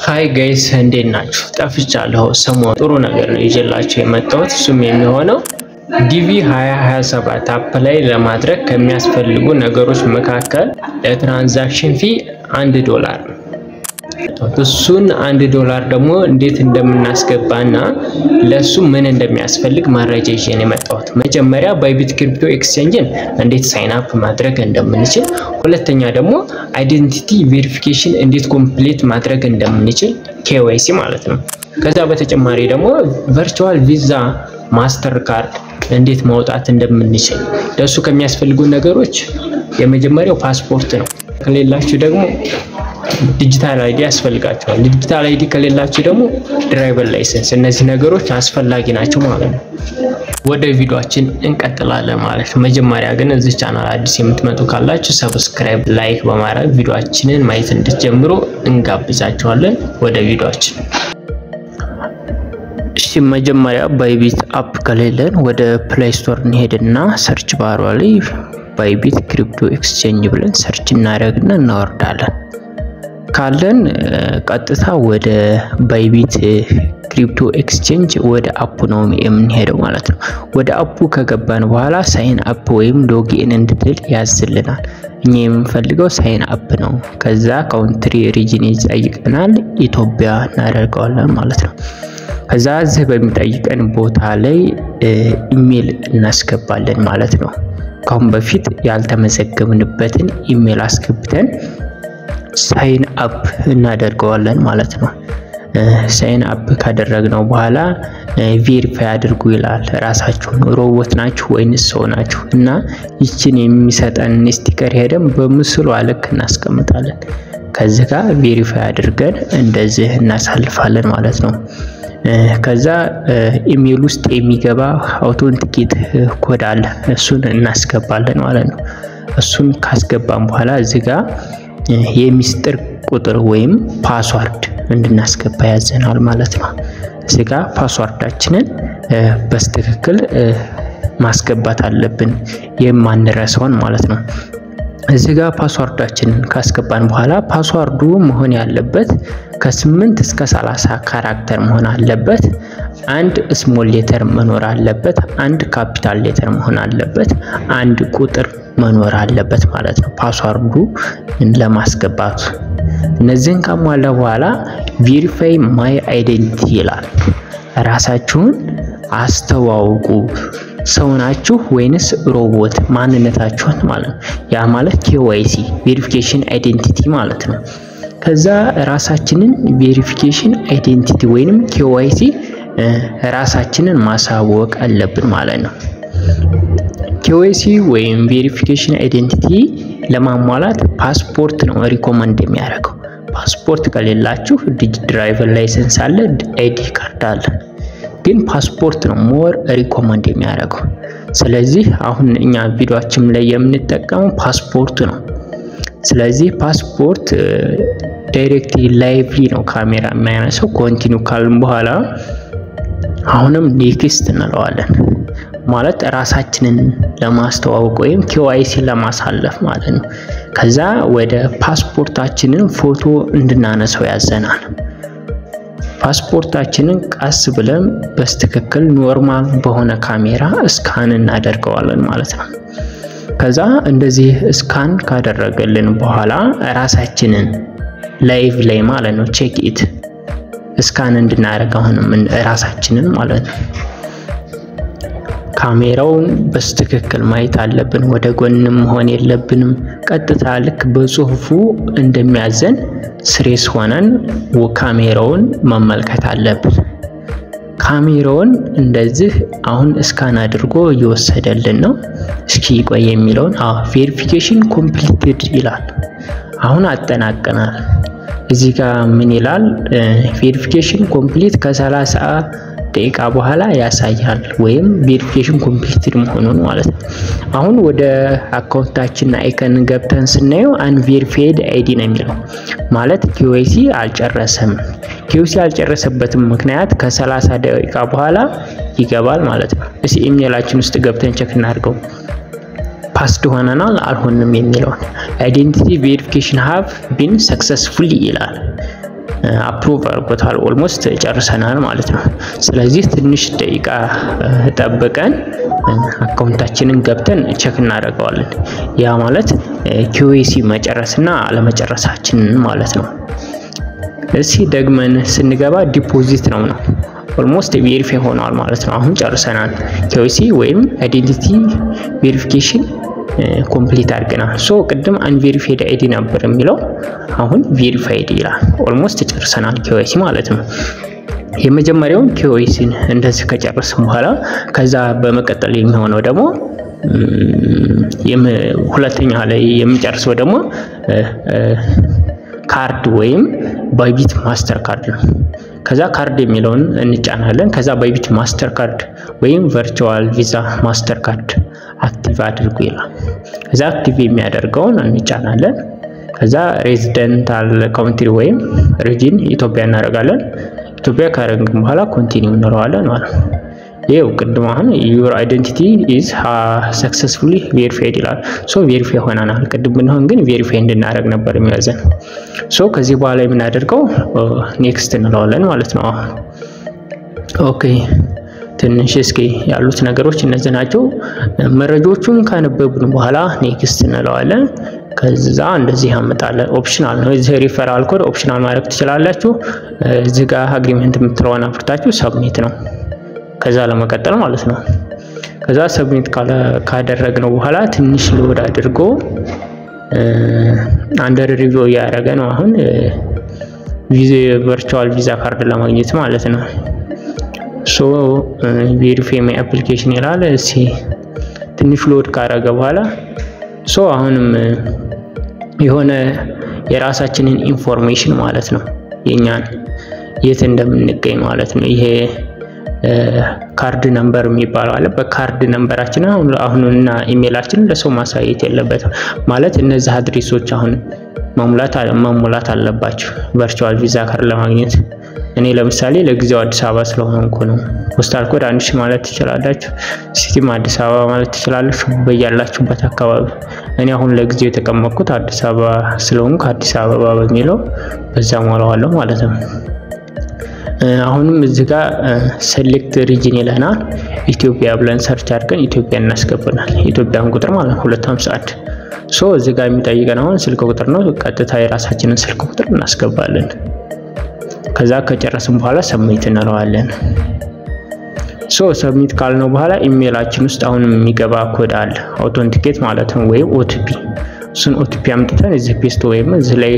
ሃይ ጋይስ እንዴት ናችሁ? ጠፍቻለሁ። ሰሞኑን ጥሩ ነገር ነው ይዤላችሁ የመጣሁት። እሱም የሚሆነው ዲቪ 2027 አፕላይ ለማድረግ ከሚያስፈልጉ ነገሮች መካከል ለትራንዛክሽን ፊ $1 ነው። እሱን $1 ደግሞ እንዴት እንደምናስገባና ለሱ ምን እንደሚያስፈልግ መረጃ ይዤ ነው የመጣሁት። መጀመሪያ ባይቢት ክሪፕቶ ኤክስቼንጅን እንዴት ሳይን አፕ ማድረግ እንደምንችል፣ ሁለተኛ ደግሞ አይዴንቲቲ ቬሪፊኬሽን እንዴት ኮምፕሊት ማድረግ እንደምንችል KYC ማለት ነው። ከዛ በተጨማሪ ደግሞ ቨርቹዋል ቪዛ ማስተር ካርድ እንዴት ማውጣት እንደምንችል፣ ለሱ ከሚያስፈልጉ ነገሮች የመጀመሪያው ፓስፖርት ነው። ከሌላችሁ ደግሞ ዲጂታል አይዲ ያስፈልጋችኋል። ዲጂታል አይዲ ከሌላችሁ ደግሞ ድራይቨር ላይሰንስ። እነዚህ ነገሮች አስፈላጊ ናቸው ማለት ነው። ወደ ቪዲዮአችን እንቀጥላለን ማለት ነው። መጀመሪያ ግን እዚህ ቻናል አዲስ የምትመጡ ካላችሁ ሰብስክራይብ፣ ላይክ በማድረግ ቪዲዮአችንን ማየት እንድትጀምሩ እንጋብዛችኋለን። ወደ ቪዲዮአችን እሺ፣ መጀመሪያ ባይቢት አፕ ከሌለን ወደ ፕሌይ ስቶር እንሄድና ሰርች ባሯ ላይ ባይቢት ክሪፕቶ ኤክስቼንጅ ብለን ሰርች እናደርግና እናወርዳለን። ካለን ቀጥታ ወደ ባይቢት ክሪፕቶ ኤክስቼንጅ ወደ አፑ ነው የምንሄደው ማለት ነው። ወደ አፑ ከገባን በኋላ ሳይን አፕ ወይም ሎጊን እንድትል ያዝልናል። እኛ የምንፈልገው ሳይን አፕ ነው። ከዛ ካውንትሪ ሪጅን ይጠይቀናል። ኢትዮጵያ እናደርገዋለን ማለት ነው። ከዛ እዚህ በሚጠይቀን ቦታ ላይ ኢሜል እናስገባለን ማለት ነው። ካሁን በፊት ያልተመዘገብንበትን ኢሜል አስገብተን ሳይን አፕ እናደርገዋለን ማለት ነው። ሳይን አፕ ካደረግነው በኋላ ቬሪፋይ አድርጉ ይላል። ራሳችሁን ሮቦት ናችሁ ወይንስ ሰው ናችሁ እና ይችን የሚሰጠን ስቲከር ሄደን በምስሉ አለክ እናስቀምጣለን። ከዚህ ጋር ቬሪፋይ አድርገን እንደዚህ እናሳልፋለን ማለት ነው። ከዛ ኢሜል ውስጥ የሚገባ አውቶንቲኬት ኮድ አለ፣ እሱን እናስገባለን ማለት ነው። እሱን ካስገባን በኋላ እዚህ ጋር የሚስጥር ቁጥር ወይም ፓስዋርድ እንድናስገባ ያዘናል ማለት ነው። እዚህ ጋር ፓስዋርዳችንን በስትክክል ማስገባት አለብን፣ የማንረሳውን ማለት ነው። እዚህ ጋር ፓስዋርዳችንን ካስገባን በኋላ ፓስዋርዱ መሆን ያለበት ከ8 እስከ 30 ካራክተር መሆን አለበት። አንድ ስሞል ሌተር መኖር አለበት፣ አንድ ካፒታል ሌተር መሆን አለበት፣ አንድ ቁጥር መኖር አለበት ማለት ነው ፓስዋርዱ ለማስገባቱ። እነዚህን ካሟላ በኋላ ቬሪፋይ ማይ አይዴንቲቲ ይላል። ራሳችሁን አስተዋውቁ፣ ሰው ናችሁ ወይንስ ሮቦት ማንነታችሁን ማለት ነው። ያ ማለት KYC ቬሪፊኬሽን አይዴንቲቲ ማለት ነው። ከዛ ራሳችንን ቬሪፊኬሽን አይዴንቲቲ ወይንም KYC ራሳችንን ማሳወቅ አለብን ማለት ነው። KYC ወይም ቬሪፊኬሽን አይዴንቲቲ ለማሟላት ፓስፖርት ነው ሪኮመንድ የሚያደርገው። ፓስፖርት ከሌላችሁ ድራይቨር ላይሰንስ አለ፣ አይዲ ካርድ አለ። ግን ፓስፖርት ነው ሞር ሪኮመንድ የሚያደርገው። ስለዚህ አሁን እኛ ቪዲዮአችን ላይ የምንጠቀመው ፓስፖርት ነው። ስለዚህ ፓስፖርት ዳይሬክትሊ ላይቭሊ ነው ካሜራ የሚያነሳው። ኮንቲኒው ካልን በኋላ አሁንም ኔክስት እንለዋለን ማለት ራሳችንን ለማስተዋወቅ ወይም KYC ለማሳለፍ ማለት ነው። ከዛ ወደ ፓስፖርታችንን ፎቶ እንድናነሳው ያዘናል። ፓስፖርታችንን ቀስ ብለን በስትክክል ኖርማል በሆነ ካሜራ ስካን እናደርገዋለን ማለት ነው። ከዛ እንደዚህ ስካን ካደረገልን በኋላ ራሳችንን ላይቭ ላይ ማለት ነው ቼክ ኢት ስካን እንድናደርግ አሁንም ራሳችንን ማለት ነው። ካሜራውን በስትክክል ማየት አለብን። ወደ ጎንም መሆን የለብንም። ቀጥታ ልክ በጽሁፉ እንደሚያዘን ስሬስ ሆነን ካሜራውን መመልከት አለብን። ካሜራውን እንደዚህ አሁን ስካን አድርጎ እየወሰደልን ነው። እስኪ ቆይ የሚለውን ቬሪፊኬሽን ኮምፕሊትድ ይላል። አሁን አጠናቀናል። እዚህ ጋር ምን ይላል? ቬሪፊኬሽን ኮምፕሊት ከ30 ደቂቃ በኋላ ያሳያል፣ ወይም ቬሪፊኬሽን ኮምፕሊትድ መሆኑን ማለት ነው። አሁን ወደ አካውንታችን አይከን ገብተን ስናየው አንቬሪፋይድ አይዲ ነው የሚለው ማለት KYC አልጨረሰም። KYC ያልጨረሰበትም ምክንያት ከ30 ደቂቃ በኋላ ይገባል ማለት ነው። እሺ ኢሜላችን ውስጥ ገብተን ቼክ እናድርገው። ፓስድ ሆነናል አልሆንም የሚለውን አይዴንቲቲ ቬሪፊኬሽን ሃቭ ቢን ሰክሰስፉሊ ይላል። አፕሩቭ አድርጎታል። ኦልሞስት ጨርሰናል ማለት ነው። ስለዚህ ትንሽ ደቂቃ ጠብቀን አካውንታችንን ገብተን ቼክ እናደርገዋለን። ያ ማለት ኪዩሲ መጨረስና አለመጨረሳችንን ማለት ነው። እሺ ደግመን ስንገባ ዲፖዚት ነው ኦልሞስት ቬሪፋይ ሆኗል ማለት ነው። አሁን ጨርሰናል። ኪዩሲ ወይም አይዴንቲቲ ቬሪፊኬሽን ኮምፕሊት አድርገናል። ሶ ቅድም አንቬሪፋይድ አይዲ ነበር የሚለው አሁን ቬሪፋይድ ይላል። ኦልሞስት ጨርሰናል ኪዩሲ ማለት ነው። የመጀመሪያውን ኪዩሲን እንደዚህ ከጨረስን በኋላ ከዛ በመቀጠል የሚሆነው ደግሞ ሁለተኛ ላይ የሚጨርሰው ደግሞ ካርድ ወይም ባይቢት ማስተር ካርድ ነው። ከዛ ካርድ የሚለውን እንጫናለን። ከዛ ባይቢት ማስተር ካርድ ወይም ቨርቹዋል ቪዛ ማስተር ካርድ አክቲቭ አድርጉ ይላል። ከዛ አክቲቭ የሚያደርገውን እንጫናለን። ከዛ ሬዚደንታል ካውንትሪ ወይም ሪጂን ኢትዮጵያ እናደርጋለን። ኢትዮጵያ ካደረግን በኋላ ኮንቲኒው እንለዋለን ማለት ነው። ይሄው ቅድም አሁን ዩር አይደንቲቲ ኢዝ ሰክሰስፉሊ ቬሪፋይድ ይላል። ሶ ቬሪፋይ ሆነናል። ቅድም ብንሆን ግን ቬሪፋይ እንድናደርግ ነበር የሚያዘን። ሶ ከዚህ በኋላ የምናደርገው ኔክስት እንለዋለን ማለት ነው። ኦኬ ትንሽ እስኪ ያሉት ነገሮች እነዚህ ናቸው። መረጃዎቹን ካነበብን በኋላ ኔክስት እንለዋለን። ከዛ እንደዚህ ያመጣለን። ኦፕሽናል ነው። እዚህ ሪፈራል ኮድ ኦፕሽናል ማድረግ ትችላላችሁ። እዚህ ጋር አግሪመንት የምትለዋን አፍርታችሁ ሰብሚት ነው ከዛ ለመቀጠል ማለት ነው። ከዛ ሰብሚት ካደረግነው በኋላ ትንሽ ሎድ አድርጎ አንደር ሪቪው ያደረገ ነው። አሁን ቨርቹዋል ቪዛ ካርድ ለማግኘት ማለት ነው። ሶ ቬሪፋይ ማይ አፕሊኬሽን ይላል። እሺ ትንሽ ሎድ ካደረገ በኋላ ሶ አሁንም የሆነ የራሳችንን ኢንፎርሜሽን ማለት ነው የኛን የት እንደምንገኝ ማለት ነው። ይሄ ካርድ ነምበር የሚባለው አለ። በካርድ ነምበራችን አሁንና ኢሜላችንን ለሰው ማሳየት የለበትም ማለት እነዚህ አድሬሶች አሁን መሙላት አለባቸው ቨርቹዋል ቪዛ ካርድ ለማግኘት። እኔ ለምሳሌ ለጊዜው አዲስ አበባ ስለሆንኩ ነው። ፖስታል ኮድ 1000 ማለት ትችላላችሁ። ሲቲም አዲስ አበባ ማለት ትችላላችሁ በያላችሁበት አካባቢ። እኔ አሁን ለጊዜው የተቀመጥኩት አዲስ አበባ ስለሆንኩ አዲስ አበባ በሚለው በዛ ሞላዋለሁ ማለት ነው። አሁንም እዚህ ጋር ሴሌክት ሪጅን ይለናል። ኢትዮጵያ ብለን ሰርች አድርገን ኢትዮጵያ እናስገባናል። ኢትዮጵያን ቁጥር ማለት ነው 251። ሶ እዚህ ጋር የሚጠይቀን አሁን ስልክ ቁጥር ነው። ቀጥታ የራሳችንን ስልክ ቁጥር እናስገባለን። ከዛ ከጨረስን በኋላ ሰብሚት እንለዋለን። ሶ ሰብሚት ካልነው በኋላ ኢሜላችን ውስጥ አሁን የሚገባ ኮድ አለ አውቶንቲኬት ማለት ነው ወይም ኦቲፒ። እሱን ኦቲፒ አምጥተን እዚህ ፔስት ወይም እዚህ ላይ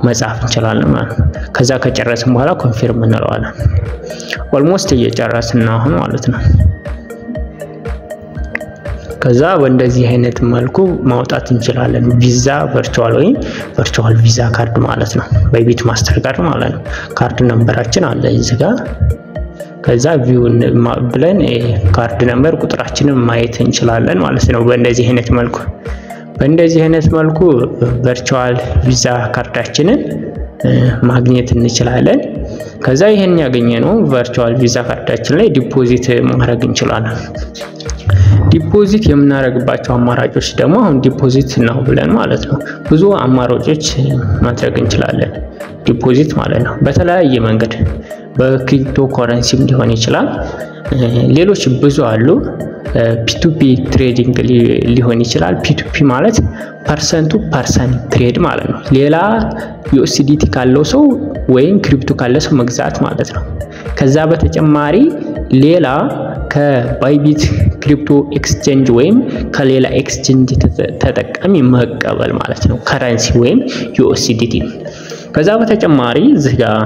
መጻፍ እንችላለን ማለት ነው። ከዛ ከጨረስን በኋላ ኮንፊርም እንለዋለን። ኦልሞስት እየጨረስን ነው አሁን ማለት ነው። ከዛ በእንደዚህ አይነት መልኩ ማውጣት እንችላለን ቪዛ ቨርቹዋል ወይም ቨርቹዋል ቪዛ ካርድ ማለት ነው። ባይቢት ማስተር ካርድ ማለት ነው። ካርድ ነምበራችን አለ እዚህ ጋር። ከዛ ቪው ብለን ካርድ ነምበር ቁጥራችንን ማየት እንችላለን ማለት ነው። በእንደዚህ አይነት መልኩ ቨርቹዋል ቪዛ ካርዳችንን ማግኘት እንችላለን። ከዛ ይሄን ያገኘነው ቨርቹዋል ቪዛ ካርዳችን ላይ ዲፖዚት ማድረግ እንችላለን። ዲፖዚት የምናደርግባቸው አማራጮች ደግሞ አሁን ዲፖዚት ነው ብለን ማለት ነው ብዙ አማራጮች ማድረግ እንችላለን። ዲፖዚት ማለት ነው በተለያየ መንገድ በክሪፕቶ ከረንሲም ሊሆን ይችላል። ሌሎች ብዙ አሉ። ፒ2ፒ ትሬዲንግ ሊሆን ይችላል። ፒ2ፒ ማለት ፐርሰን ቱ ፐርሰን ትሬድ ማለት ነው። ሌላ ዩኤስዲቲ ካለው ሰው ወይም ክሪፕቶ ካለ ሰው መግዛት ማለት ነው። ከዛ በተጨማሪ ሌላ ከባይቢት ክሪፕቶ ኤክስቼንጅ ወይም ከሌላ ኤክስቼንጅ ተጠቃሚ መቀበል ማለት ነው ከረንሲ ወይም ዩኤስዲቲ። ከዛ በተጨማሪ እዚህ ጋር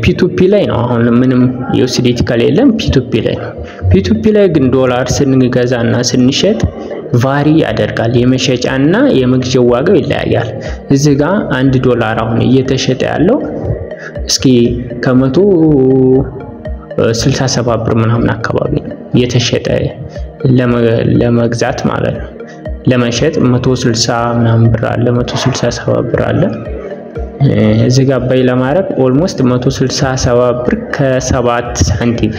ፒ2ፒ ላይ ነው። አሁን ምንም ዩኤስዲቲ ከሌለም ፒ2ፒ ላይ ነው። ፒ2ፒ ላይ ግን ዶላር ስንገዛና ስንሸጥ ቫሪ ያደርጋል። የመሸጫና የመግዣው ዋጋው ይለያያል። እዚህ ጋር $1 አሁን እየተሸጠ ያለው እስኪ ከ167 ብር ምናምን አካባቢ እየተሸጠ ለመግዛት ማለት ነው። ለመሸጥ 160 ምናምን ብር አለ፣ 167 ብር አለ። እዚህ ጋር ባይ ለማድረግ ኦልሞስት 167 ብር ከ7 ሳንቲም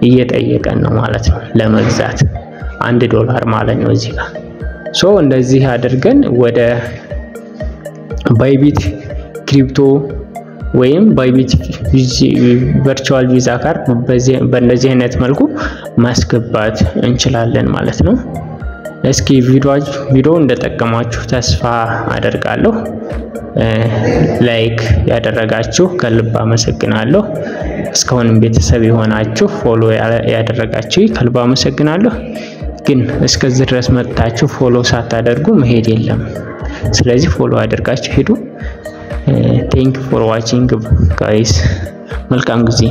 እየጠየቀን ነው ማለት ነው ለመግዛት $1 ማለት ነው እዚህ ጋር። ሶ እንደዚህ አድርገን ወደ ባይቢት ክሪፕቶ ወይም ባይቢት ቨርቹዋል ቪዛ ካርድ በእንደዚህ አይነት መልኩ ማስገባት እንችላለን ማለት ነው። እስኪ ቪዲዮ እንደጠቀማችሁ ተስፋ አደርጋለሁ። ላይክ ያደረጋችሁ ከልብ አመሰግናለሁ። እስካሁንም ቤተሰብ የሆናችሁ ፎሎ ያደረጋችሁ ከልብ አመሰግናለሁ። ግን እስከዚህ ድረስ መጥታችሁ ፎሎ ሳታደርጉ መሄድ የለም። ስለዚህ ፎሎ አድርጋችሁ ሄዱ። ቴንክ ፎር ዋቺንግ ጋይስ። መልካም ጊዜ